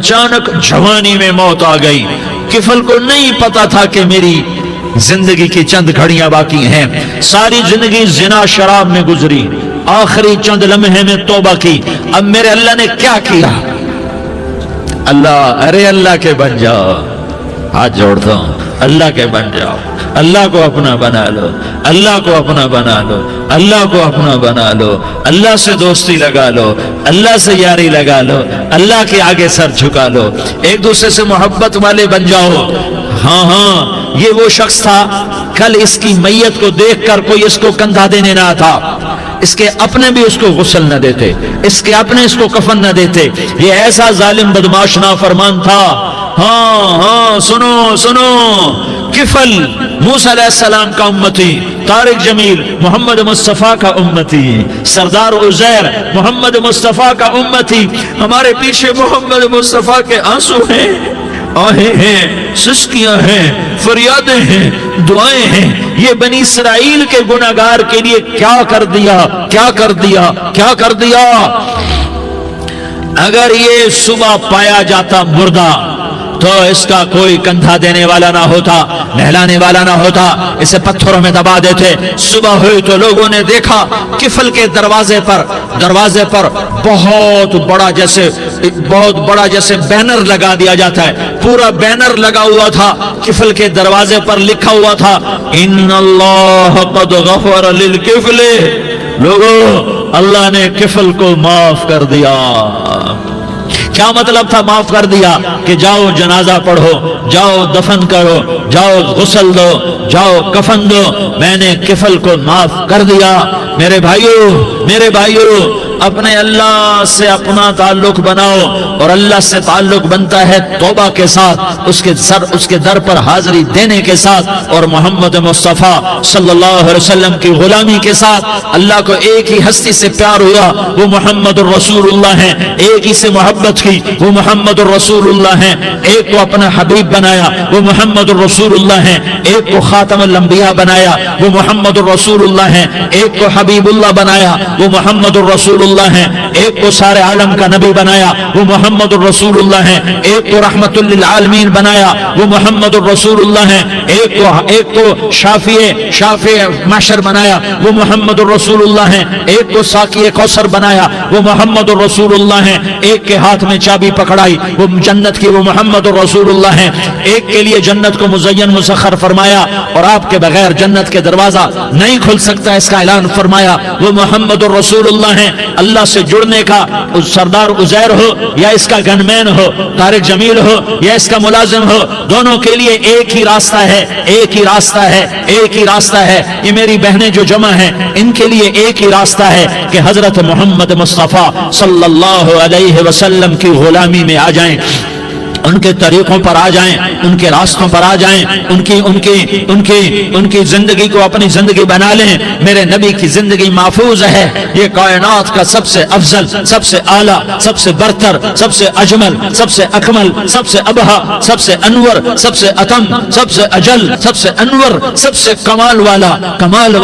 اچانک جوانی میں موت آ گئی. کفل کو نہیں پتا تھا کہ میری زندگی کی چند گھڑیاں باقی ہیں. ساری زندگی زنا شراب میں گزری, آخری چند لمحے میں توبہ کی. اب میرے اللہ نے کیا کیا؟ اللہ, ارے اللہ کے بن جاؤ, ہاتھ جوڑتا ہوں, اللہ کے بن جاؤ, اللہ کو اپنا بنا لو, اللہ کو اپنا بنا لو, اللہ کو اپنا بنا لو, اللہ سے دوستی لگا لو, اللہ سے یاری لگا لو, اللہ کے آگے سر جھکا لو, ایک دوسرے سے محبت والے بن جاؤ. ہاں ہاں, یہ وہ شخص تھا, کل اس کی میت کو دیکھ کر کوئی اس کو کندھا دینے نہ تھا, اس کے اپنے بھی اس کو غسل نہ دیتے, اس کے اپنے اس کو کفن نہ دیتے. یہ ایسا ظالم بدماش نافرمان تھا. ہاں ہاں, سنو سنو, کفل موسیٰ علیہ السلام کا امتی, طارق جمیل محمد مصطفیٰ کا امتی, سردار عزیر محمد مصطفیٰ کا امتی. ہمارے پیچھے محمد مصطفیٰ کے آنسو ہیں, آہیں ہیں, سسکیاں ہیں, فریادیں ہیں, دعائیں ہیں. یہ بنی اسرائیل کے گناہگار کے لیے کیا کر دیا, کیا کر دیا, کیا کر دیا. اگر یہ صبح پایا جاتا مردہ تو اس کا کوئی کندھا دینے والا نہ ہوتا, نہلانے والا نہ ہوتا, اسے پتھروں میں دبا دیتے. صبح ہوئی تو لوگوں نے دیکھا کفل کے دروازے پر بہت بڑا جیسے بینر لگا دیا جاتا ہے, پورا بینر لگا ہوا تھا. کفل کے دروازے پر لکھا ہوا تھا, ان اللہ قد غفر للکفل. لوگو, اللہ نے کفل کو معاف کر دیا. کیا مطلب تھا معاف کر دیا؟ کہ جاؤ جنازہ پڑھو, جاؤ دفن کرو, جاؤ غسل دو, جاؤ کفن دو, میں نے کفل کو معاف کر دیا. میرے بھائیو, اپنے اللہ سے اپنا تعلق بناؤ, اور اللہ سے تعلق بنتا ہے توبہ کے ساتھ, اس کے در پر حاضری دینے کے ساتھ, اور محمد مصطفیٰ صلی اللہ علیہ وسلم کی غلامی کے ساتھ. اللہ کو ایک ہی ہستی سے پیار ہوا, وہ محمد الرسول اللہ ہیں. ایک ہی سے محبت کی, وہ محمد الرسول اللہ ہیں. ایک کو اپنا حبیب بنایا, وہ محمد الرسول اللہ ہیں. ایک کو خاتم الانبیاء بنایا, وہ محمد الرسول اللہ ہیں. ایک کو حبیب اللہ بنایا, وہ محمد الرسول اللہ ہیں. ایک کو سارے عالم کا نبی بنایا, وہ محمد الرسول اللہ ہیں. ایک کو رحمت للعالمین بنایا, وہ محمد الرسول اللہ ہیں. ایک کو شافع محشر بنایا, وہ محمد الرسول اللہ ہیں. ایک کو ساقی کوثر بنایا, وہ محمد الرسول اللہ ہیں. ایک کے ہاتھ میں چابی پکڑائی, وہ جنت کی, وہ محمد الرسول اللہ ہیں. ایک کے لیے جنت کو مزین مسخر فرمایا, اور آپ کے بغیر جنت کے دروازہ نہیں کھل سکتا, اس کا اعلان فرمایا, وہ محمد الرسول اللہ ہیں. اللہ سے جڑنے کا سردار عزیر ہو یا اس کا گنمین ہو, طارق جمیل ہو یا اس کا ملازم ہو, دونوں کے لیے ایک ہی راستہ ہے, ایک ہی راستہ ہے, ایک ہی راستہ ہے. یہ میری بہنیں جو جمع ہیں, ان کے لیے ایک ہی راستہ ہے کہ حضرت محمد مصطفیٰ صلی اللہ علیہ وسلم کی غلامی میں آ جائیں, ان کے طریقوں پر آ جائیں, ان کے راستوں پر آ جائیں, ان کی زندگی کو اپنی زندگی بنا لیں. میرے نبی کی زندگی محفوظ ہے. یہ کائنات کا سب سے افضل, سب سے اعلیٰ, سب سے برتر, سب سے اجمل, سب سے اکمل, سب سے ابہا, سب سے انور, سب سے اتم, سب سے اجل, سب سے انور, سب سے کمال والا, جمال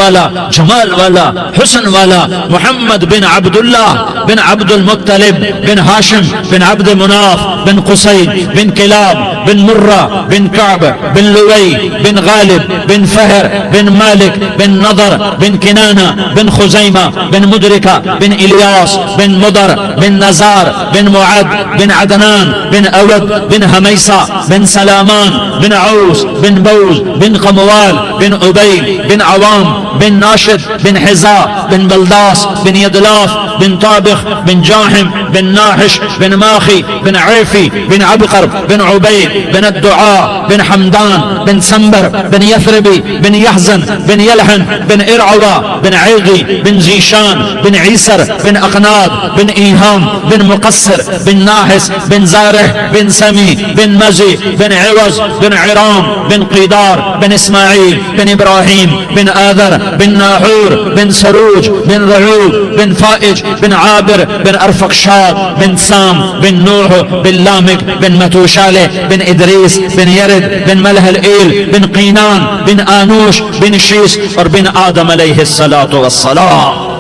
والا, حسن والا, محمد بن عبداللہ بن عبد المطلب بن ہاشم بن عبد مناف بن قصی بن کلاب بن مرہ بن کعب بن لوی بن غالب بن فہر بن مالک بن نضر بن کنانہ بن خزیمہ بن مدرکہ بن الیاس بن مدر بن نزار بن معد بن عدنان بن اود بن حمیسہ بن سلامان بن عوس بن بوز بن قموال بن عبید بن عوام بن ناشد بن حزا بن بلداس بن یدلاف بن طابخ بن جاحم بن ناحش بن ماخی بن عیفی بن عبقر بن عبید بن الدعاء بن حمدان بن سنبر بن یثربی بن یحزن بن یلحن بن ارعوا بن عیغی بن زیشان بن عیسر بن اقناد بن ایہام بن مقصر بن ناحس بن زارح بن سمی بن مزی بن عوض بن عرام بن قیدار بن اسماعیل بن ابراہیم بن آذر بن ناحور بن سروج بن رعوب بن فائج بن عابر بن ارفقشاد بن سام بن نوح بن لامک بن متوشالہ بن ادریس بن یرد بن ملح الایل بن قینان بن آنوش بن شیس اور بن آدم علیہ الصلاۃ والسلام.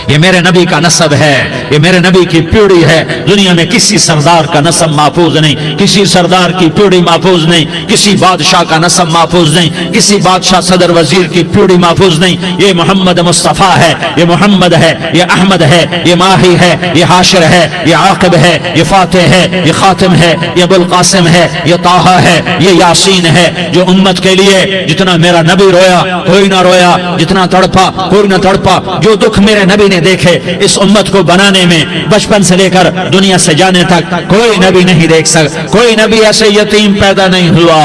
یہ میرے نبی کا نسب ہے، یہ میرے نبی کی پیڑھی ہے۔ دنیا میں کسی سردار کا نسب محفوظ نہیں، کسی سردار کی پیڑھی محفوظ نہیں، کسی بادشاہ کا نسب محفوظ نہیں، کسی بادشاہ صدر وزیر کی پیڑھی محفوظ نہیں۔ یہ محمد مصطفیٰ ہے، یہ محمد ہے، یہ احمد ہے، یہ ماہی ہے، یہ حاشر ہے، یہ عاقب ہے، یہ فاتح ہے، یہ خاتم ہے، یہ ابو القاسم ہے، یہ طٰہٰ ہے، یہ یاسین ہے۔ جو امت کے لیے جتنا میرا نبی رویا کوئی نہ رویا، جتنا تڑپا کوئی نہ تڑپا، جو دکھ میرے نبی نے دیکھے اس امت کو بنانے میں، بچپن سے لے کر دنیا سے جانے تک کوئی نبی نہیں دیکھ سکتا۔ کوئی نبی ایسے یتیم پیدا نہیں ہوا،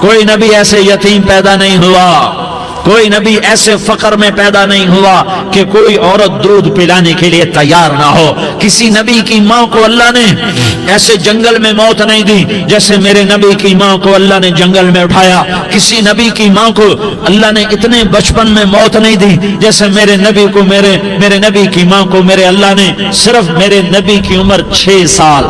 کوئی نبی ایسے یتیم پیدا نہیں ہوا، کوئی نبی ایسے فقر میں پیدا نہیں ہوا کہ کوئی عورت دودھ پلانے کے لیے تیار نہ ہو۔ کسی نبی کی ماں کو اللہ نے ایسے جنگل میں موت نہیں دی جیسے میرے نبی کی ماں کو اللہ نے جنگل میں اٹھایا۔ کسی نبی کی ماں کو اللہ نے اتنے بچپن میں موت نہیں دی جیسے میرے نبی کو میرے نبی کی ماں کو میرے اللہ نے صرف میرے نبی کی عمر 6 سال،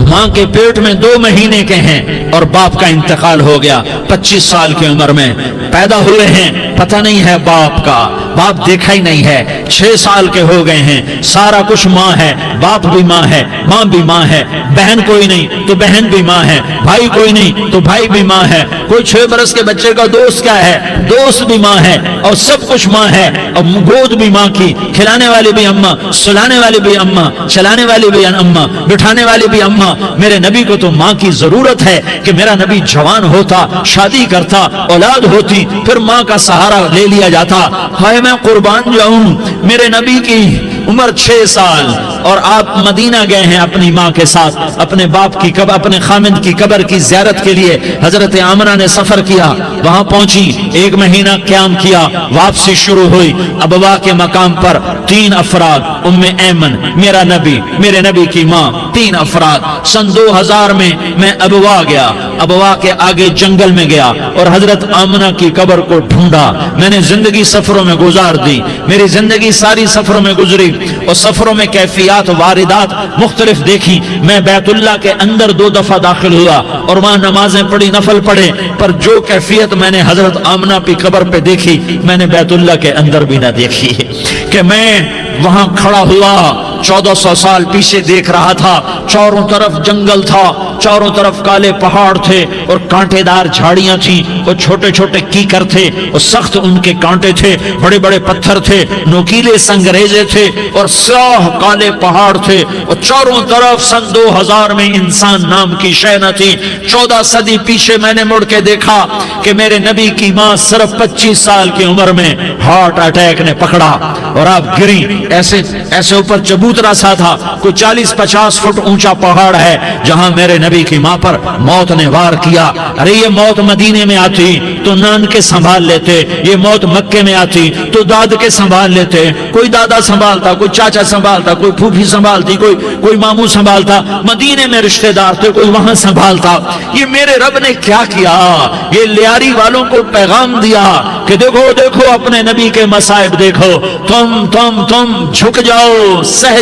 ماں کے پیٹ میں 2 مہینے کے ہیں اور باپ کا انتقال ہو گیا 25 سال کی عمر میں پیدا ہوئے ہیں، پتہ نہیں ہے باپ کا، باپ دیکھا ہی نہیں ہے، 6 سال کے ہو گئے ہیں، سارا کچھ ماں ہے، باپ بھی ماں ہے، ماں بھی ماں ہے، بہن کوئی نہیں تو بہن بھی ماں ہے، بھائی کوئی نہیں تو بھائی بھی ماں ہے، کوئی 6 برس کے بچے کا دوست کیا ہے، دوست بھی ماں ہے، اور سب کچھ ماں ہے، اور گود بھی ماں کی، کھلانے والی بھی اماں، سلانے والی بھی اماں، چلانے والی بھی اماں، بٹھانے والی بھی اماں۔ میرے نبی کو تو ماں کی ضرورت ہے کہ میرا نبی جوان ہوتا، شادی کرتا، اولاد ہوتی، پھر ماں کا سہارا لے لیا جاتا۔ ہائے میں قربان جاؤں، میرے نبی کی عمر 6 سال اور آپ مدینہ گئے ہیں اپنی ماں کے ساتھ، اپنے باپ کی اپنے خامند کی قبر کی زیارت کے لیے حضرت آمنہ نے سفر کیا، وہاں پہنچی، 1 مہینہ قیام کیا، واپسی شروع ہوئی۔ ابوا کے مقام پر 3 افراد، ام ایمن، میرا نبی، میرے نبی کی ماں، 3 افراد۔ سن 2000 میں ابوا گیا، ابوا کے آگے جنگل میں گیا اور حضرت آمنہ کی قبر کو ڈھونڈا۔ میں نے زندگی سفروں میں گزار دی، میری زندگی ساری سفروں میں گزری، اور سفروں میں کیفیات واردات مختلف دیکھی۔ میں بیت اللہ کے اندر 2 دفعہ داخل ہوا اور وہاں نمازیں پڑھی، نفل پڑھے، پر جو کیفیت میں نے حضرت آمنہ کی قبر پہ دیکھی میں نے بیت اللہ کے اندر بھی نہ دیکھی، کہ میں وہاں کھڑا ہوا 1400 سال پیچھے دیکھ رہا تھا، چاروں طرف جنگل تھا، چاروں طرف کالے پہاڑ تھے اور کانٹے دار جھاڑیاں تھیں، اور چھوٹے چھوٹے کیکر تھے اور سخت ان کے کانٹے تھے، بڑے بڑے پتھر تھے، نوکیلے سنگریزے تھے اور سیاہ کالے پہاڑ تھے، اور چاروں طرف سن 2000 میں انسان نام کی شے نہ تھی۔ 14 صدی پیچھے میں نے مڑ کے دیکھا کہ میرے نبی کی ماں صرف 25 سال کی عمر میں ہارٹ اٹیک نے پکڑا اور آپ گری، ایسے اوپر چبوترا سا تھا، کوئی 40-50 فٹ اونچا پہاڑ ہے جہاں میرے نبی کی ماں پر موت نے وار کیا۔ ارے یہ موت مدینے میں آتی تو نان کے سنبھال لیتے، یہ موت مکے میں آتی تو داد کے سنبھال لیتے، کوئی دادا سنبھالتا، کوئی چاچا سنبھالتا، کوئی پھوپھی سنبھالتی، کوئی ماموں سنبھالتا، مدینے میں رشتہ دار تھے، کوئی وہاں سنبھالتا۔ یہ میرے رب نے کیا کیا؟ یہ لیاری والوں کو پیغام دیا کہ دیکھو دیکھو اپنے نبی کے مصائب دیکھو، تم جھک جاؤ، سہ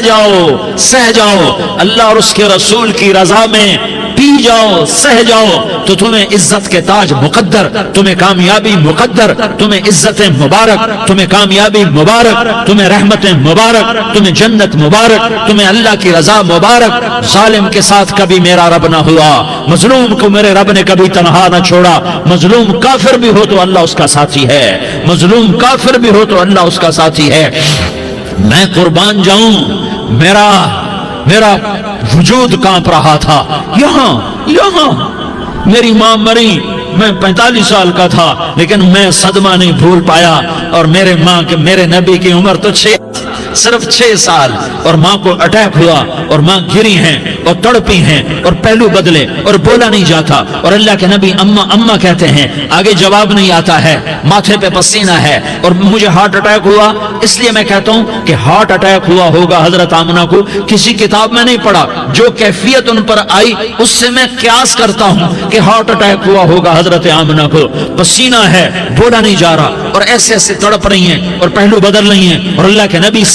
جاؤ، اللہ اور اس کے رسول کی رضا میں پی جاؤ، سہ جاؤ، تو تمہیں عزت کے تاج مقدر، تمہیں کامیابی مقدر، تمہیں عزت مبارک، تمہیں کامیابی مبارک، تمہیں رحمت مبارک، تمہیں جنت مبارک، تمہیں اللہ کی رضا مبارک۔ ظالم کے ساتھ کبھی میرا رب نہ ہوا، مظلوم کو میرے رب نے کبھی تنہا نہ چھوڑا۔ مظلوم کافر بھی ہو تو اللہ اس کا ساتھی ہے، مظلوم کافر بھی ہو تو اللہ اس کا ساتھی ہے۔ میں قربان جاؤں، میرا وجود کانپ رہا تھا۔ یہاں میری ماں مری، میں 45 سال کا تھا، لیکن میں صدمہ نہیں بھول پایا، اور میرے نبی کی عمر تو صرف 6 سال، اور ماں کو اٹیک ہوا اور ماں گری ہیں اور تڑپی ہیں اور پہلو بدلے اور بولا نہیں جاتا، اور اللہ کے نبی اماں کہتے ہیں، آگے جواب نہیں آتا ہے، ماتھے پہ پسینہ ہے، اور مجھے ہارٹ اٹیک ہوا۔ اس لیے میں کہتا ہوں کہ ہارٹ اٹیک ہوا ہوگا حضرت آمنہ کو، کسی کتاب میں نہیں پڑھا، جو کیفیت ان پر آئی اس سے میں قیاس کرتا ہوں کہ ہارٹ اٹیک ہوا ہوگا حضرت آمنہ کو۔ پسینہ ہے، بولا نہیں جا رہا، اور ایسے تڑپ رہی ہیں اور پہلو بدل رہی ہیں، اور اللہ کے نبی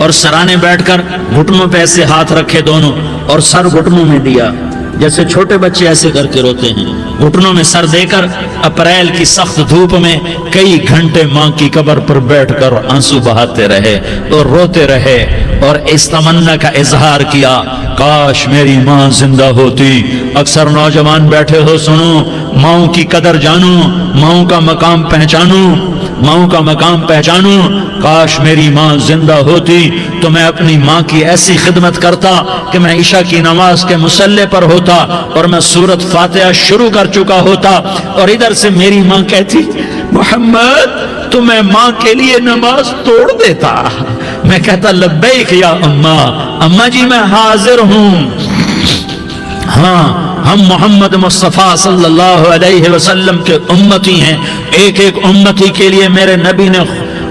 اور سرانے بیٹھ کر گھٹنوں پہ ایسے ہاتھ رکھے دونوں اور سر گھٹنوں میں دیا، جیسے چھوٹے بچے ایسے کر کے روتے ہیں، گھٹنوں میں سر دے کر اپریل کی سخت دھوپ میں کئی گھنٹے ماں کی قبر پر بیٹھ کر آنسو بہاتے رہے اور روتے رہے اور اس تمنا کا اظہار کیا، کاش میری ماں زندہ ہوتی۔ اکثر نوجوان بیٹھے ہو، سنو، ماؤں کی قدر جانو، ماؤں کا مقام پہچانو، ماؤں کا مقام پہچانو۔ کاش میری ماں زندہ ہوتی تو میں اپنی ماں کی ایسی خدمت کرتا کہ میں عشاء کی نماز کے مصلی پر ہوتا اور میں سورۃ فاتحہ شروع کر چکا ہوتا اور ادھر سے میری ماں کہتی، محمد تو میں ماں کے لیے نماز توڑ دیتا۔ میں کہتا، لبیک یا اماں، اماں جی میں حاضر ہوں۔ ہاں، ہم محمد مصطفیٰ صلی اللہ علیہ وسلم کے امتی ہیں، ایک ایک امتی کے لیے میرے نبی نے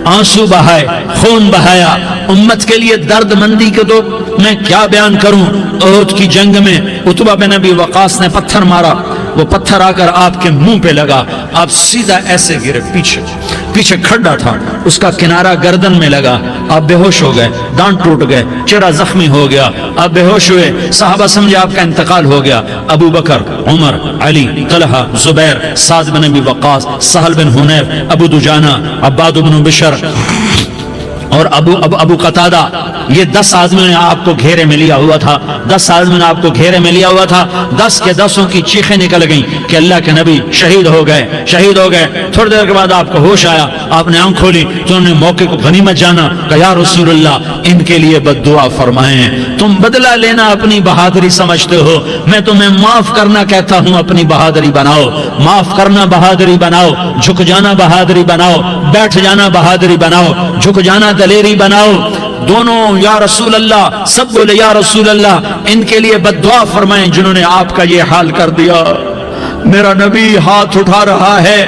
آنسو بہائے، خون بہایا، امت کے لیے درد مندی کے تو میں کیا بیان کروں۔ احد کی جنگ میں عتبہ بن ابی وقاص نے پتھر مارا، وہ پتھر آ کر آپ کے منہ پہ لگا، آپ سیدھا ایسے گرے، پیچھے کھڈا تھا، اس کا کنارہ گردن میں لگا، آپ بے ہوش ہو گئے، دانت ٹوٹ گئے، چہرہ زخمی ہو گیا، آپ بے ہوش ہوئے، صحابہ سمجھے آپ کا انتقال ہو گیا۔ ابو بکر، عمر، علی، طلحہ، زبیر، سعد بن ابی وقاص، سہل بن حنیف، ابو دجانہ، عباد بن بشر اور ابو قتادہ، یہ 10 آدمیوں نے آپ کو گھیرے میں لیا ہوا تھا، 10 آدمیوں نے آپ کو گھیرے میں لیا ہوا تھا، 10 کے 10 کی چیخیں نکل گئیں کہ اللہ کے نبی شہید ہو گئے، شہید ہو گئے۔ تھوڑی دیر کے بعد آپ کو ہوش آیا، آپ نے آنکھ کھولی تو انہوں نے موقع کو غنیمت جانا کہ یا رسول اللہ ان کے لیے بد دعا فرمائیں، تم بدلہ لینا اپنی بہادری سمجھتے ہو، میں تمہیں معاف کرنا کہتا ہوں، اپنی بہادری بناؤ، معاف کرنا بہادری بناؤ، جھک جانا بہادری بناؤ، بیٹھ جانا بہادری بناؤ، جھک جانا دلیری بناؤ۔ دونوں یا رسول اللہ، سب بولے یا رسول اللہ، ان کے لیے بد دعا فرمائیں جنہوں نے آپ کا یہ حال کر دیا۔ میرا نبی ہاتھ اٹھا رہا ہے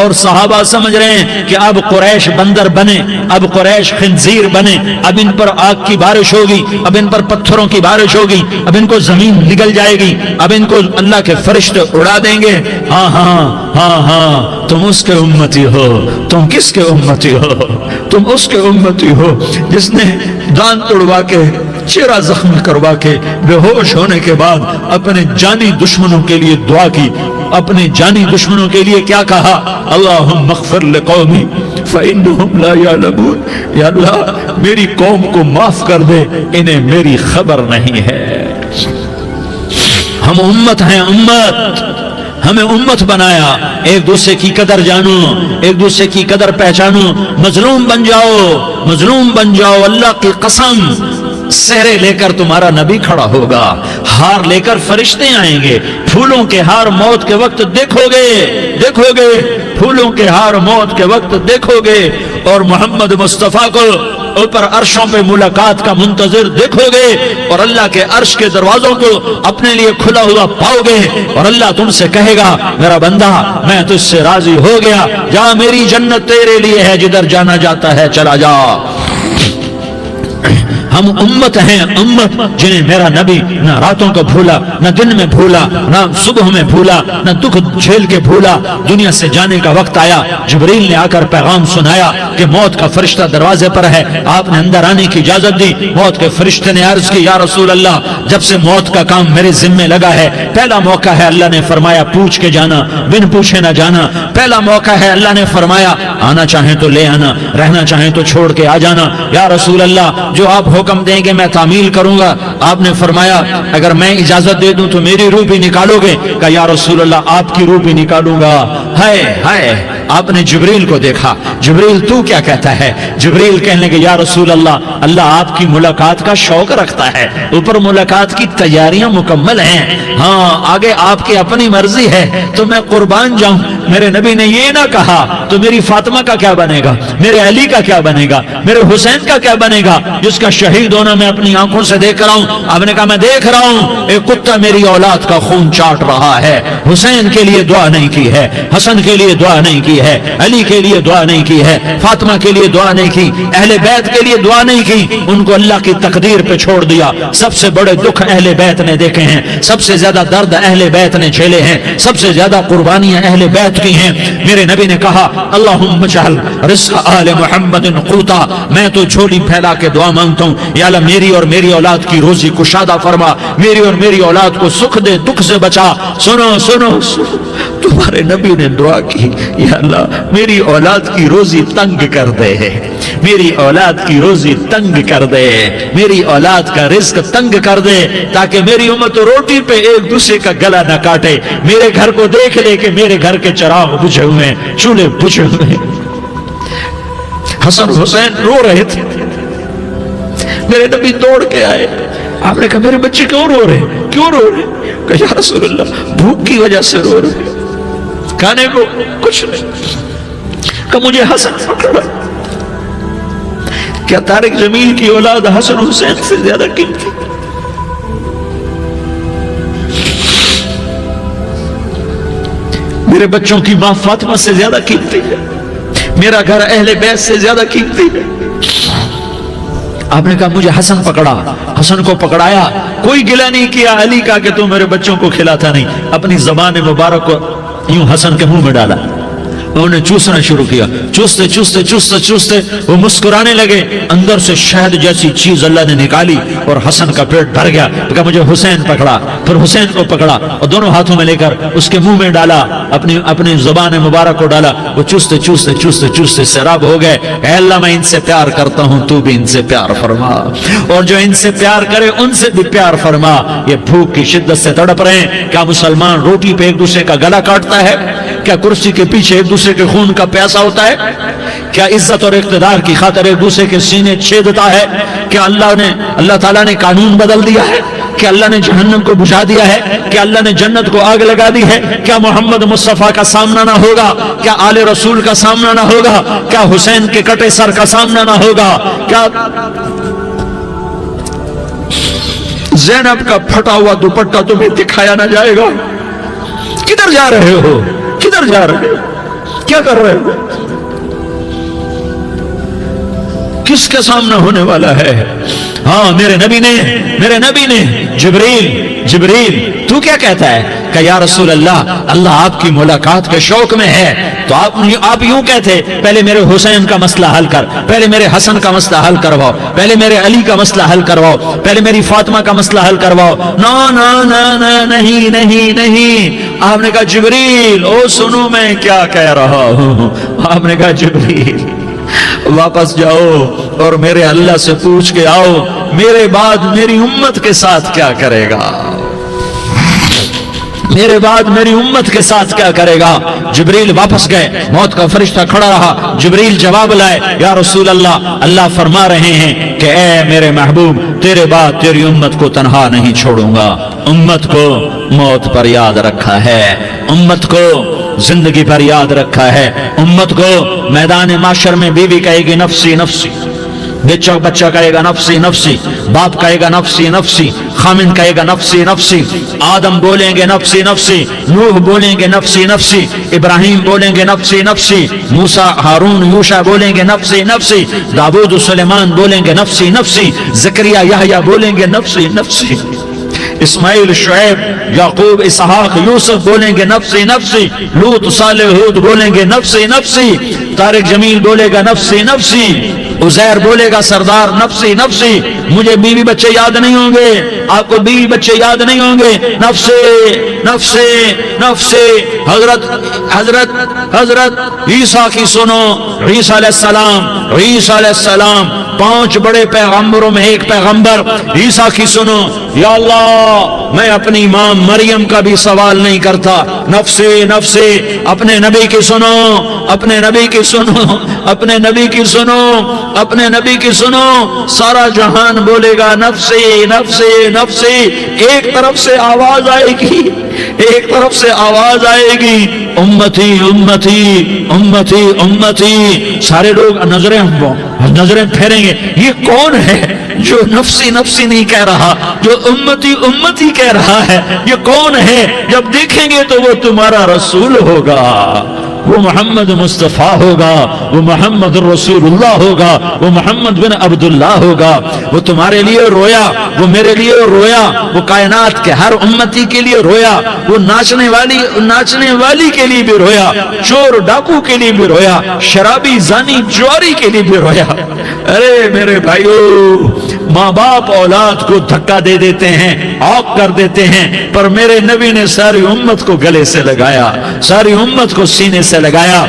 اور صحابہ سمجھ رہے ہیں کہ اب قریش بندر بنے، اب قریش خنزیر بنے، اب ان پر آگ کی بارش ہوگی، اب ان پر پتھروں کی بارش ہوگی، اب ان کو زمین نگل جائے گی، اب ان کو اللہ کے فرشتے اڑا دیں گے۔ ہاں ہاں ہاں ہاں، تم اس کے امتی ہو۔ تم کس کے امتی ہو؟ تم اس کے امتی ہو جس نے دانت توڑوا کے، چہرہ زخمی کروا کے، بے ہوش ہونے کے بعد اپنے جانی دشمنوں کے لیے دعا کی، اپنے جانی دشمنوں کے لیے کیا کہا؟ اللہم اغفر لقومی فإنہم لا یعلمون، یا اللہ میری قوم کو معاف کر دے، انہیں میری خبر نہیں ہے۔ ہم امت ہیں، امت، ہمیں امت بنایا، ایک دوسرے کی قدر جانو، ایک دوسرے کی قدر پہچانو، مظلوم بن جاؤ، مظلوم بن جاؤ۔ اللہ کی قسم، سہرے لے کر تمہارا نبی کھڑا ہوگا، ہار لے کر فرشتے آئیں گے، پھولوں کے ہار موت کے وقت دیکھو گے، دیکھو گے، پھولوں کے ہار موت کے وقت دیکھو گے، اور محمد مصطفیٰ کو اوپر عرشوں پہ ملاقات کا منتظر دیکھو گے، اور اللہ کے عرش کے دروازوں کو اپنے لیے کھلا ہوا پاؤ گے، اور اللہ تم سے کہے گا، میرا بندہ میں تجھ سے راضی ہو گیا، جا میری جنت تیرے لیے ہے، جدھر جانا جاتا ہے چلا جا۔ ہم امت ہیں، امت جنہیں میرا نبی نہ راتوں کو بھولا، نہ دن میں بھولا، نہ صبح میں بھولا، نہ دکھ جھیل کے بھولا۔ دنیا سے جانے کا وقت آیا، جبریل نے آ کر پیغام سنایا کہ موت کا فرشتہ دروازے پر ہے، آپ نے اندر آنے کی اجازت دی۔ موت کے فرشتے نے عرض کی، یا رسول اللہ جب سے موت کا کام میرے ذمے لگا ہے، پہلا موقع ہے، اللہ نے فرمایا پوچھ کے جانا، بن پوچھے نہ جانا۔ پہلا موقع ہے، اللہ نے فرمایا آنا چاہیں تو لے آنا، رہنا چاہیں تو چھوڑ کے آ جانا۔ یا رسول اللہ جو آپ حکم دیں گے میں تعمیل کروں گا۔ آپ نے فرمایا اگر میں اجازت دے دوں تو میری روح بھی نکالو گے؟ کہا یا رسول اللہ آپ کی روح بھی نکالوں گا۔ ہائے ہائے، آپ نے جبریل کو دیکھا، جبریل تو کیا کہتا ہے؟ جبریل کہنے لگے یا رسول اللہ، اللہ آپ کی ملاقات کا شوق رکھتا ہے، اوپر ملاقات کی تیاریاں مکمل ہیں، ہاں آگے آپ کی اپنی مرضی ہے تو میں قربان جاؤں۔ میرے نبی نے یہ نہ کہا تو میری فاطمہ کا کیا بنے گا، میرے علی کا کیا بنے گا، میرے حسین کا کیا بنے گا جس کا شہید ہونا میں اپنی آنکھوں سے دیکھ رہا ہوں۔ آپ نے کہا میں دیکھ رہا ہوں ایک کتا میری اولاد کا خون چاٹ رہا ہے۔ حسین کے لیے دعا نہیں کی ہے، حسن کے لیے دعا نہیں کی ہے، علی کے لیے دعا نہیں کی ہے، فاطمہ کے لیے دعا نہیں کی، اہل بیت کے لیے دعا نہیں کی، ان کو اللہ کی تقدیر پہ چھوڑ دیا۔ سب سے بڑے دکھ اہل بیت نے دیکھے ہیں، سب سے زیادہ درد اہل بیت نے جھیلے ہیں، سب سے زیادہ قربانیاں اہل بیت بیعت کی ہیں. میرے نبی نے کہا اللہم اجعل رزق آل محمد قوتا. میں تو جھولی پھیلا کے دعا مانگتا ہوں یا اللہ میری اور میری اولاد کی روزی کشادہ فرما, میری اور میری اولاد کو سکھ دے, دکھ سے بچا. سنو سنو, تمہارے نبی نے دعا کی یا اللہ میری اولاد کی روزی تنگ کر دے, میری اولاد کی روزی تنگ کر دے, میری اولاد کا رزق تنگ کر دے تاکہ میری امت روٹی پہ ایک دوسرے کا گلا نہ کاٹے. میرے گھر کو دیکھ لے کہ میرے گھر کے چراغ بجھے ہوئے, چولہے بجھے ہوئے. حسن حسین رو رہے تھے. میرے نبی دوڑ کے آئے. آپ نے کہا میرے بچے کیوں رو رہے, کیوں رو رہے؟ کہ یا رسول اللہ بھوک کی وجہ سے رو رہے, کھانے کو کچھ نہیں. کہ مجھے حسن پکڑا. کیا طارق جمیل کی اولاد حسن حسین سے زیادہ قیمتی؟ میرے بچوں کی ماں فاطمہ سے زیادہ قیمتی ہے, میرا گھر اہل بیت سے زیادہ قیمتی ہے. آپ نے کہا مجھے حسن پکڑا. حسن کو پکڑایا, کوئی گلہ نہیں کیا علی کا کہ تم میرے بچوں کو کھلاتا نہیں. اپنی زبان مبارک کو یوں حسن کے منہ میں ڈالا, انہوں نے چوسنا شروع کیا. چوستے چوستے چوستے چوستے وہ مسکرانے لگے. اندر سے شہد جیسی چیز اللہ نے نکالی اور حسن کا پیٹ بھر گیا. کہا مجھے حسین پکڑا. پھر حسین کو پکڑا اور دونوں ہاتھوں میں لے کر اس کے منہ میں ڈالا, اپنی زبان مبارک کو ڈالا. وہ چوستے چوستے چوستے چوستے سیراب ہو گئے. اے اللہ میں ان سے پیار کرتا ہوں, تو بھی ان سے پیار فرما, اور جو ان سے پیار کرے ان سے بھی پیار فرما. یہ بھوک کی شدت سے تڑپ رہے ہیں. کیا مسلمان روٹی پہ ایک دوسرے کا گلا کاٹتا ہے؟ کیا کرسی کے پیچھے ایک دوسرے کے خون کا پیاسا ہوتا ہے؟ کیا عزت اور اقتدار کی خاطر ایک دوسرے کے سینے چھیدتا ہے؟ کیا اللہ تعالیٰ نے قانون بدل دیا ہے؟ کیا اللہ نے جہنم کو بجھا دیا ہے؟ کیا اللہ نے جنت کو آگ لگا دی ہے؟ کیا محمد مصطفیٰ کا سامنا نہ ہوگا؟ کیا آل رسول کا سامنا نہ ہوگا؟ کیا حسین کے کٹے سر کا سامنا نہ ہوگا؟ کیا زینب کا پھٹا ہوا دوپٹہ تمہیں دکھایا نہ جائے گا؟ کدھر جا رہے ہو, کدھر جا رہے ہو, کیا کر رہے ہو, کس کے سامنے ہونے والا ہے؟ ہاں میرے نبی نے جبریل تو کیا کہتا ہے؟ کہ یا رسول اللہ آپ کی ملاقات کے شوق میں ہے. تو آپ یوں کہتے پہلے میرے حسین کا مسئلہ حل کر, پہلے میرے حسن کا مسئلہ حل کرواؤ, پہلے میرے علی کا مسئلہ حل کرواؤ, پہلے میری فاطمہ کا مسئلہ حل کرواؤ. نہیں. آپ نے کہا جبریل او سنو میں کیا کہہ رہا ہوں. آپ نے کہا جبریل واپس جاؤ اور میرے اللہ سے پوچھ کے آؤ میرے بعد میری امت کے ساتھ کیا کرے گا, میرے بعد میری امت کے ساتھ کیا کرے گا. جبریل واپس گئے, موت کا فرشتہ کھڑا رہا. جبریل جواب لائے, یا رسول اللہ فرما رہے ہیں کہ اے میرے محبوب تیرے بعد تیری امت کو تنہا نہیں چھوڑوں گا. امت کو موت پر یاد رکھا ہے, امت کو زندگی پر یاد رکھا ہے, امت کو میدان معاشر میں بیوی کہے گی نفسی نفسی, بچہ کہے گا نفسی نفسی, باپ کہے گا نفسی نفسی, خامن کہے گا نفسی نفسی, آدم بولیں گے نفسی نفسی, نوح بولیں گے نفسی نفسی, ابراہیم بولیں گے نفسی نفسی, موسیٰ ہارون یوشع بولیں گے نفسی نفسی, داؤد سلیمان بولیں گے نفسی نفسی, زکریا یحییٰ بولیں گے نفسی نفسی, اسماعیل شعیب یعقوب اسحاق یوسف بولیں گے نفسی نفسی, لوط صالح ہود بولیں گے نفسی نفسی, طارق جمیل بولے گا نفسی نفسی, عزیر بولے گا سردار نفسی نفسی. مجھے بیوی بچے یاد نہیں ہوں گے, آپ کو بیوی بچے یاد نہیں ہوں گے, نفسی نفسی نفسی. حضرت عیسیٰ کی سنو, عیسیٰ علیہ السلام 5 بڑے پیغمبروں میں ایک پیغمبر عیسیٰ کی سنو. یا اللہ میں اپنی ماں مریم کا بھی سوال نہیں کرتا, نفسی نفسی. اپنے نبی کی سنو, اپنے نبی کی سنو, اپنے نبی کی سنو, اپنے نبی کی سنو. سارا جہان بولے گا نفسی نفسی نفسی. ایک طرف سے آواز آئے گی, ایک طرف سے آواز آئے گی امتی امتی امتی امتی. سارے لوگ نظریں پھیریں گے, یہ کون ہے جو نفسی نفسی نہیں کہہ رہا, جو امتی امتی کہہ رہا ہے؟ یہ کون ہے؟ جب دیکھیں گے تو وہ تمہارا رسول ہوگا. وہ محمد مصطفیٰ ہوگا، وہ محمد رسول اللہ ہوگا، وہ محمد بن عبداللہ ہوگا۔ وہ تمہارے لیے رویا، وہ میرے لیے رویا، وہ کائنات کے ہر امتی کے لیے رویا، وہ ناچنے والی کے لیے بھی رویا، چور ڈاکو کے لیے بھی رویا، شرابی زانی جواری کے لیے بھی رویا۔ ارے میرے بھائیو، ماں باپ اولاد کو دھکا دے دیتے ہیں، آگ کر دیتے ہیں، پر میرے نبی نے ساری امت کو گلے سے لگایا، ساری امت کو سینے سے لگایا۔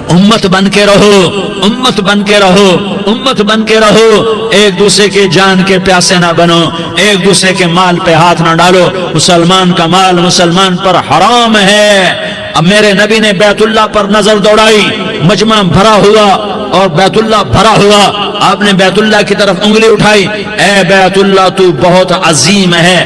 امت بن کے رہو، امت بن کے رہو، امت بن کے رہو، ایک دوسرے کے جان کے پیاسے نہ بنو، ایک دوسرے کے مال پہ ہاتھ نہ ڈالو۔ مسلمان کا مال مسلمان پر حرام ہے۔ اب میرے نبی نے بیت اللہ پر نظر دوڑائی، مجمع بھرا ہوا اور بیت اللہ بھرا ہوا، آپ نے بیت اللہ کی طرف انگلی اٹھائی، اے بیت اللہ تو بہت عظیم ہے،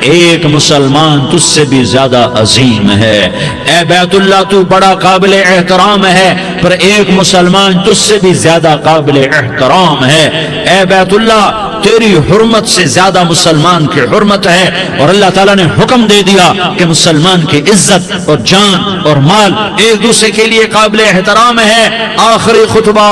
ایک مسلمان تجھ سے بھی زیادہ عظیم ہے۔ اے بیت اللہ تو بڑا قابل احترام ہے، پر ایک مسلمان تجھ سے بھی زیادہ قابل احترام ہے۔ اے بیت اللہ تیری حرمت سے زیادہ مسلمان کی حرمت ہے، اور اللہ تعالیٰ نے حکم دے دیا کہ مسلمان کی عزت اور جان اور مال ایک دوسرے کے لیے قابل احترام ہے۔ آخری خطبہ،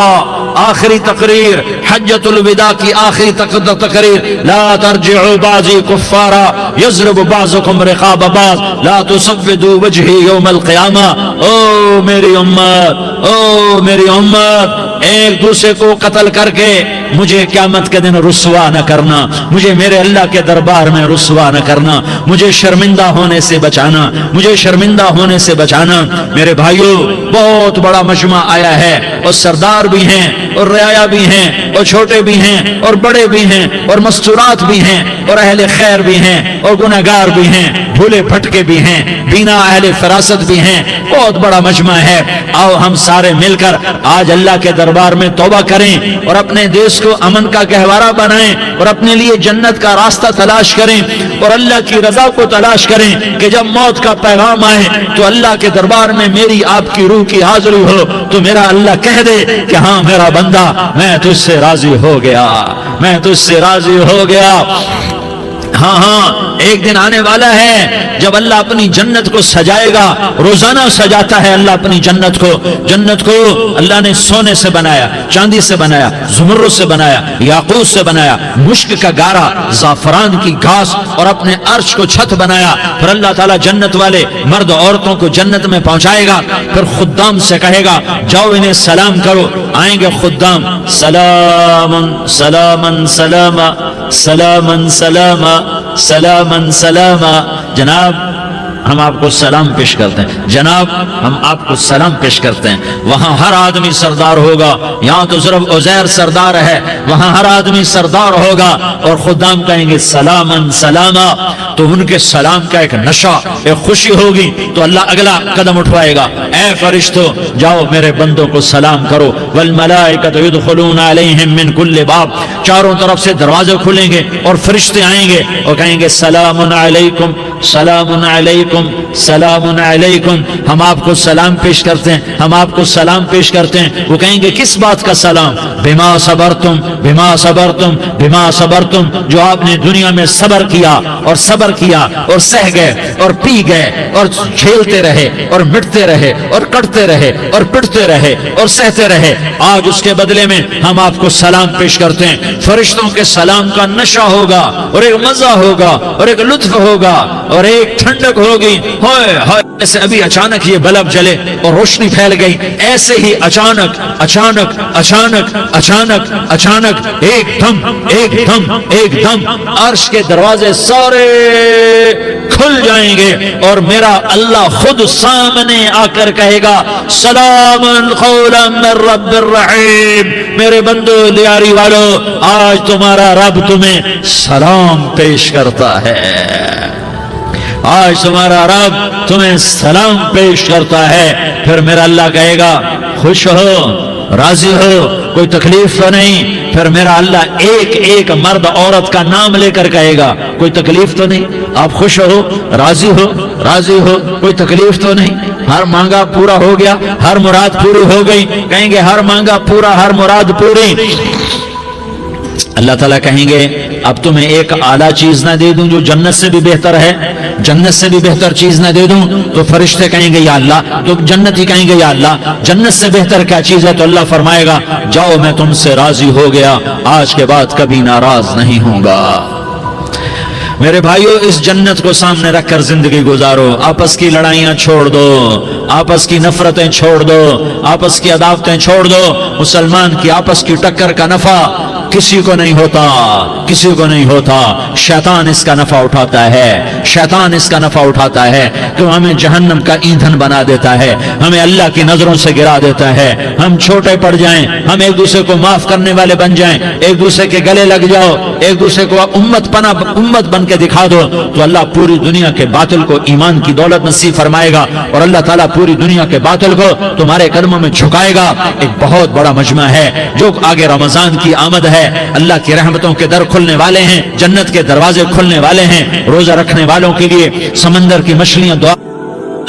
آخری تقریر، حجۃ الوداع کی آخری تقریر، لا ترجعوا بعضی کفارا یضرب بعضکم رقاب بعض لا تسودوا وجہی یوم القیامہ۔ او میری امت، او میری امت، ایک دوسرے کو قتل کر کے مجھے قیامت کے دن رسوا نہ کرنا، مجھے میرے اللہ کے دربار میں رسوا نہ کرنا، مجھے شرمندہ ہونے سے بچانا، مجھے شرمندہ ہونے سے بچانا۔ میرے بھائیو، بہت بڑا مجمع آیا ہے، اور سردار بھی ہیں اور رعایا بھی ہیں اور چھوٹے بھی ہیں اور بڑے بھی ہیں اور مستورات بھی ہیں اور اہل خیر بھی ہیں اور گنہگار بھی ہیں، بھولے بھٹکے بھی ہیں، بینا اہل فراست بھی ہیں، بہت بڑا مجمع ہے۔ آؤ ہم سارے مل کر آج اللہ کے دربار میں توبہ کریں اور اپنے دیش کو امن کا گہوارہ بنائیں اور اپنے لیے جنت کا راستہ تلاش کریں اور اللہ کی رضا کو تلاش کریں کہ جب موت کا پیغام آئے تو اللہ کے دربار میں میری آپ کی روح کی حاضری ہو تو میرا اللہ کہہ دے کہ ہاں میرا بندہ، میں تجھ سے راضی ہو گیا، میں تجھ سے راضی ہو گیا۔ ہاں ہاں، ایک دن آنے والا ہے جب اللہ اپنی جنت کو سجائے گا، روزانہ سجاتا ہے اللہ اپنی جنت کو۔ جنت کو اللہ نے سونے سے بنایا، چاندی سے بنایا، زمرد سے بنایا، یاقوت سے بنایا، مشک کا گارا، زعفران کی گھاس اور اپنے عرش کو چھت بنایا۔ پھر اللہ تعالیٰ جنت والے مرد عورتوں کو جنت میں پہنچائے گا، پھر خدام سے کہے گا جاؤ انہیں سلام کرو۔ آئیں گے خدام، سلامن سلامن سلاما سلامن سلاما سلامن سلاما۔ جناب ہم آپ کو سلام پیش کرتے ہیں، جناب ہم آپ کو سلام پیش کرتے ہیں۔ وہاں ہر آدمی سردار ہوگا، یہاں تو صرف عزیر سردار ہے، وہاں ہر آدمی سردار ہوگا، اور خدام کہیں گے سلامن سلاما۔ تو ان کے سلام کا ایک نشہ، ایک خوشی ہوگی، تو اللہ اگلا قدم اٹھوائے گا، اے فرشتو جاؤ میرے بندوں کو سلام کرو۔ والملائکۃ یدخلون علیہم من کل باب، چاروں طرف سے دروازے کھلیں گے اور فرشتے آئیں گے اور کہیں گے سلام علیکم سلام علیکم سلام علیکم۔ ہم آپ کو سلام پیش کرتے ہیں، ہم آپ کو سلام پیش کرتے ہیں۔ وہ کہیں گے کس بات کا سلام؟ بما صبرتم بما صبرتم بما صبرتم، جو آپ نے دنیا میں صبر کیا اور صبر کیا اور سہ گئے اور پی گئے اور جھیلتے رہے اور مٹتے رہے اور کٹتے رہے اور پٹتے رہے اور سہتے رہے، آج اس کے بدلے میں ہم آپ کو سلام پیش کرتے ہیں۔ فرشتوں کے سلام کا نشہ ہوگا اور ایک مزہ ہوگا اور ایک لطف ہوگا اور ایک ٹھنڈک ہوگی۔ ہوئے ہوئے، ایسے ابھی اچانک یہ بلب جلے اور روشنی پھیل گئی، ایسے ہی اچانک اچانک اچانک اچانک اچانک ایک دم ایک دم ایک دم عرش کے دروازے سارے کھل جائیں گے اور میرا اللہ خود سامنے آ کر کہے گا سلام قولا من رب الرحیم۔ میرے بندو لیاری والو، آج تمہارا رب تمہیں سلام پیش کرتا ہے، آج تمہارا رب تمہیں سلام پیش کرتا ہے۔ پھر میرا اللہ کہے گا خوش ہو، راضی ہو، کوئی تکلیف تو نہیں؟ پھر میرا اللہ ایک ایک مرد عورت کا نام لے کر کہے گا کوئی تکلیف تو نہیں؟ آپ خوش ہو، راضی ہو، راضی ہو، کوئی تکلیف تو نہیں؟ ہر مانگا پورا ہو گیا، ہر مراد پوری ہو گئی؟ کہیں گے ہر مانگا پورا، ہر مراد پوری۔ اللہ تعالیٰ کہیں گے اب تمہیں ایک اعلیٰ چیز نہ دے دوں جو جنت سے بھی بہتر ہے؟ جنت سے بھی بہتر چیز نہ دے دوں؟ تو فرشتے کہیں گے یا اللہ، تو جنت ہی کہیں گے یا اللہ جنت سے بہتر کیا چیز ہے؟ تو اللہ فرمائے گا جاؤ میں تم سے راضی ہو گیا، آج کے بعد کبھی ناراض نہیں ہوں گا۔ میرے بھائیو، اس جنت کو سامنے رکھ کر زندگی گزارو، آپس کی لڑائیاں چھوڑ دو، آپس کی نفرتیں چھوڑ دو، آپس کی عداوتیں چھوڑ دو۔ مسلمان کی آپس کی ٹکر کا نفع کسی کو نہیں ہوتا، کسی کو نہیں ہوتا، شیطان اس کا نفع اٹھاتا ہے، شیطان اس کا نفع اٹھاتا ہے کہ ہمیں جہنم کا ایندھن بنا دیتا ہے، ہمیں اللہ کی نظروں سے گرا دیتا ہے، ہم چھوٹے پڑ جائیں، ہم ایک دوسرے کو معاف کرنے والے بن جائیں، ایک دوسرے کے گلے لگ جاؤ، ایک دوسرے کو امت بن کے دکھا دو، تو اللہ پوری دنیا کے باطل کو ایمان کی دولت نصیب فرمائے گا، اور اللہ تعالیٰ پوری دنیا کے باطل کو تمہارے قدموں میں جھکائے گا۔ ایک بہت بڑا مجمع ہے جو آگے رمضان کی آمد ہے، اللہ کی رحمتوں کے در کھلنے والے ہیں، جنت کے دروازے کھلنے والے ہیں، روزہ رکھنے والوں کے لیے سمندر کی مچھلیاں دعا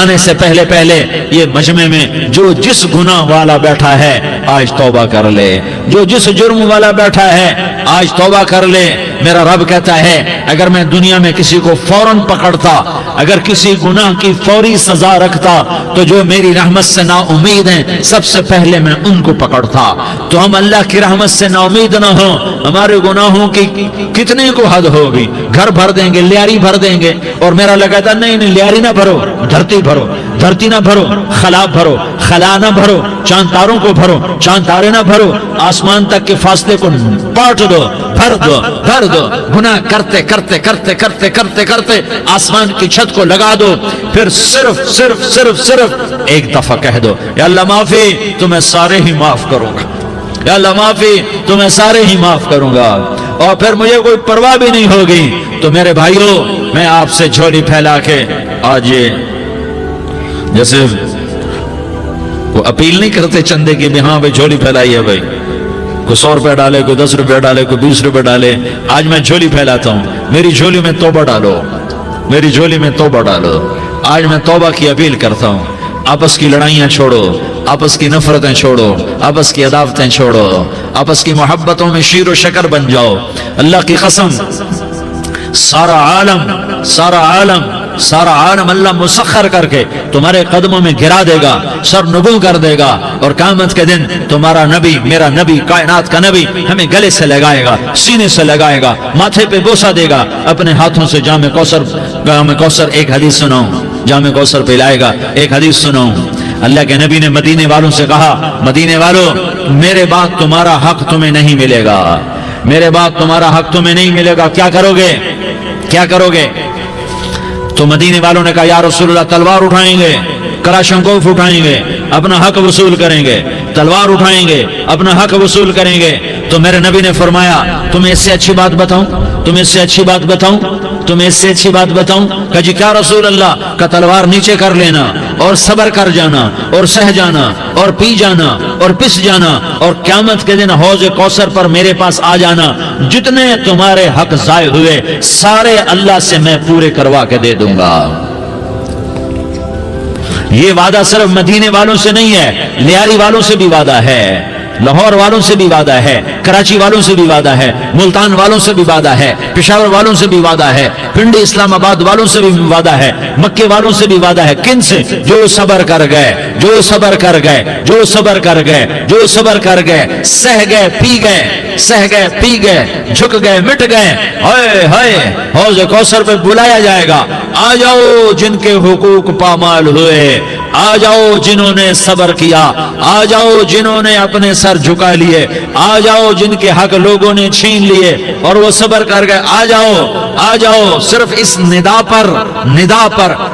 آنے سے پہلے یہ مجمع میں جو جس گناہ والا بیٹھا ہے آج توبہ کر لے، جو جس جرم والا بیٹھا ہے آج توبہ کر لے۔ میرا رب کہتا ہے اگر میں دنیا میں کسی کو فوراً پکڑتا، اگر کسی گناہ کی فوری سزا رکھتا، تو جو میری رحمت سے نا امید ہیں سب سے پہلے میں ان کو پکڑتا۔ تو ہم اللہ کی رحمت سے نا امید نہ ہوں، ہمارے گناہوں کی کتنے کو حد ہوگی، گھر بھر دیں گے، لیاری بھر دیں گے، اور میرا لگتا نہیں لیاری نہ بھرو، دھرتی بھرو، دھرتی نہ بھرو، خلا بھرو، خلا نہ بھرو، چاند تاروں کو بھرو، چاند تارے نہ بھرو، آسمان تک کے فاصلے کو پاٹ دو، بھر دو، بھر دو، گناہ کرتے کرتے کرتے کرتے کرتے کرتے آسمان کی چھت کو لگا دو، پھر صرف صرف صرف صرف ایک دفعہ کہہ دو یا اللہ معافی، تمہیں سارے ہی معاف کروں گا، یا اللہ معافی، تمہیں سارے ہی معاف کروں گا، اور پھر مجھے کوئی پرواہ بھی نہیں ہوگی۔ تو میرے بھائیوں، میں آپ سے جھولی پھیلا کے آج یہ جیسے وہ اپیل نہیں کرتے چندے کی بھی ہاں بھائی جھولی پھیلائی ہے، بھائی کوئی 100 روپے ڈالے، کوئی 10 روپے ڈالے، کوئی 20 روپے ڈالے، آج میں جھولی پھیلاتا ہوں، میری جھولی میں توبہ ڈالو، میری جھولی میں توبہ ڈالو۔ آج میں توبہ کی اپیل کرتا ہوں، آپس کی لڑائیاں چھوڑو، آپس کی نفرتیں چھوڑو، آپس کی عداوتیں چھوڑو، آپس کی محبتوں میں شیر و شکر بن جاؤ۔ اللہ کی قسم، سارا عالم اللہ مسخر کر کے تمہارے قدموں میں گرا دے گا، سر نگوں کر دے گا، اور قیامت کے دن تمہارا نبی، میرا نبی، کائنات کا نبی ہمیں گلے سے لگائے گا، سینے سے لگائے گا، ماتھے پہ بوسہ دے گا، اپنے ہاتھوں سے جام کوثر ایک حدیث سناؤں، جام کوثر پلائے گا، ایک حدیث سناؤں۔ اللہ کے نبی نے مدینے والوں سے کہا، مدینے والوں میرے بعد تمہارا حق تمہیں نہیں ملے گا، میرے بعد تمہارا حق تمہیں نہیں ملے گا، کیا کرو گے، کیا کرو گے؟ تو مدینے والوں نے کہا یا رسول اللہ تلوار اٹھائیں گے، کراشنکوف اٹھائیں گے، اپنا حق وصول کریں گے، تلوار اٹھائیں گے، اپنا حق وصول کریں گے۔ تو میرے نبی نے فرمایا تمہیں اس سے اچھی بات بتاؤں، تمہیں اس سے اچھی بات بتاؤں، تمہیں اس سے اچھی بات بتاؤں؟ کہا جی کیا رسول اللہ؟ کا تلوار نیچے کر لینا اور صبر کر جانا اور سہ جانا اور پی جانا اور پس جانا، اور قیامت کے دن حوض کوثر پر میرے پاس آ جانا، جتنے تمہارے حق ضائع ہوئے سارے اللہ سے میں پورے کروا کے دے دوں گا۔ یہ وعدہ صرف مدینے والوں سے نہیں ہے، لیاری والوں سے بھی وعدہ ہے، لاہور والوں سے بھی وعدہ ہے، کراچی والوں سے بھی وعدہ ہے، ملتان والوں سے بھی وعدہ ہے، پشاور والوں سے بھی وعدہ ہے، پنڈی اسلام آباد والوں سے بھی وعدہ ہے، مکے والوں سے بھی وعدہ ہے۔ کن سے؟ جو صبر کر گئے، جو صبر کر گئے، جو صبر کر گئے، جو صبر کر گئے، سہ گئے پی گئے، سہ گئے پی گئے، جھک گئے مٹ گئے، ہائے ہائے حوض کوثر پہ بلایا جائے گا، آ جاؤ جن کے حقوق پامال ہوئے، آ جاؤ جنہوں نے صبر کیا، آ جاؤ جنہوں نے اپنے سر جھکا لیے، آ جاؤ جن کے حق لوگوں نے چھین لیے اور وہ صبر کر گئے، آ جاؤ آ جاؤ۔ صرف اس ندا پر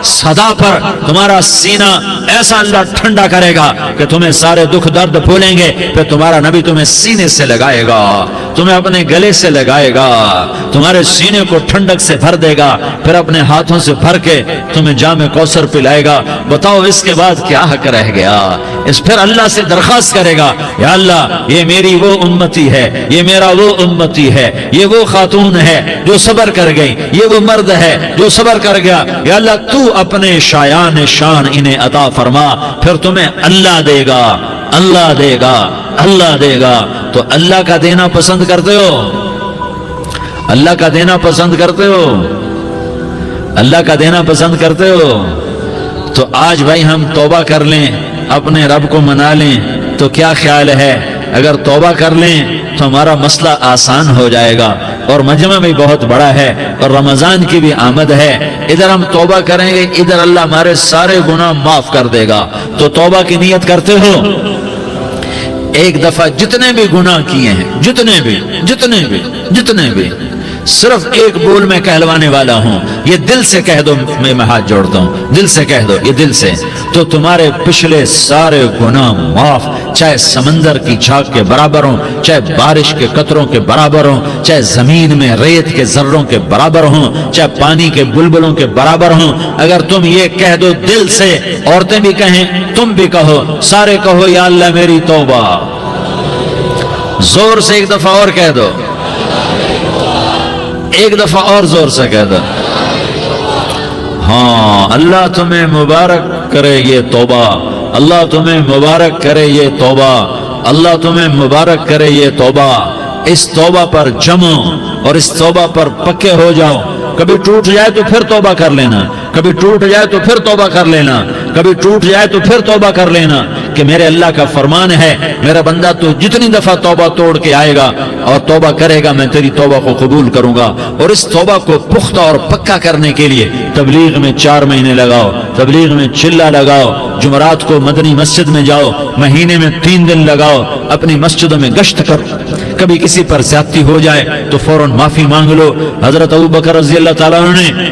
صدا پر تمہارا سینہ ایسا اللہ ٹھنڈا کرے گا کہ تمہیں سارے دکھ درد بھولیں گے، پھر تمہارا نبی تمہیں سینے سے لگائے گا، تمہیں اپنے گلے سے لگائے گا، تمہارے سینے کو ٹھنڈک سے بھر دے گا، پھر اپنے ہاتھوں سے بھر کے تمہیں جام کوثر پلائے گا۔ بتاؤ اس کے بعد کیا حق رہ گیا؟ اس پھر اللہ سے درخواست کرے گا یا اللہ یہ میری وہ امتی ہے، یہ میرا وہ امتی ہے، یہ وہ خاتون ہے جو صبر کر گئی، یہ وہ مرد ہے جو صبر کر گیا، یا اللہ تو اپنے شایان شان انہیں عطا فرما، پھر تمہیں اللہ دے گا، اللہ دے گا، اللہ دے گا۔ تو اللہ کا دینا پسند کرتے ہو؟ اللہ کا دینا پسند کرتے ہو؟ اللہ کا دینا پسند کرتے ہو؟ تو آج بھائی ہم توبہ کر لیں، اپنے رب کو منا لیں، تو کیا خیال ہے اگر توبہ کر لیں تو ہمارا مسئلہ آسان ہو جائے گا، اور مجمع بھی بہت بڑا ہے اور رمضان کی بھی آمد ہے، ادھر ہم توبہ کریں گے، ادھر اللہ ہمارے سارے گناہ معاف کر دے گا۔ تو توبہ کی نیت کرتے ہو؟ ایک دفعہ جتنے بھی گناہ کیے ہیں، جتنے بھی صرف ایک بول میں کہلوانے والا ہوں، یہ دل سے کہہ دو، میں ہاتھ جوڑتا ہوں، دل سے کہہ دو، یہ دل سے، تو تمہارے پچھلے سارے گناہ معاف، چاہے سمندر کی جھاگ کے برابر ہوں، چاہے بارش کے قطروں کے برابر ہوں، چاہے زمین میں ریت کے ذروں کے برابر ہوں، چاہے پانی کے بلبلوں کے برابر ہوں، اگر تم یہ کہہ دو دل سے، عورتیں بھی کہیں، تم بھی کہو، سارے کہو یا اللہ میری توبہ، زور سے ایک دفعہ اور کہہ دو، ایک دفعہ اور زور سے کہہ دو۔ ہاں، اللہ تمہیں مبارک کرے یہ توبہ، اللہ تمہیں مبارک کرے یہ توبہ، اللہ تمہیں مبارک کرے یہ توبہ۔ اس توبہ پر جمو اور اس توبہ پر پکے ہو جاؤ، کبھی ٹوٹ جائے تو پھر توبہ کر لینا، کبھی ٹوٹ جائے تو پھر توبہ کر لینا، کبھی ٹوٹ جائے تو پھر توبہ کر لینا، کہ میرے اللہ کا فرمان ہے، میرا بندہ تو جتنی دفعہ توبہ توڑ کے آئے گا اور توبہ کرے گا میں تیری توبہ کو قبول کروں گا۔ اور اس توبہ کو پختہ اور پکا کرنے کے لیے تبلیغ میں 4 مہینے لگاؤ، تبلیغ میں چلہ لگاؤ، جمعرات کو مدنی مسجد میں جاؤ، مہینے میں 3 دن لگاؤ، اپنی مسجدوں میں گشت کرو، کبھی کسی پر زیادتی ہو جائے تو فوراً معافی مانگ لو۔ حضرت ابوبکر رضی اللہ تعالیٰ عنہ نے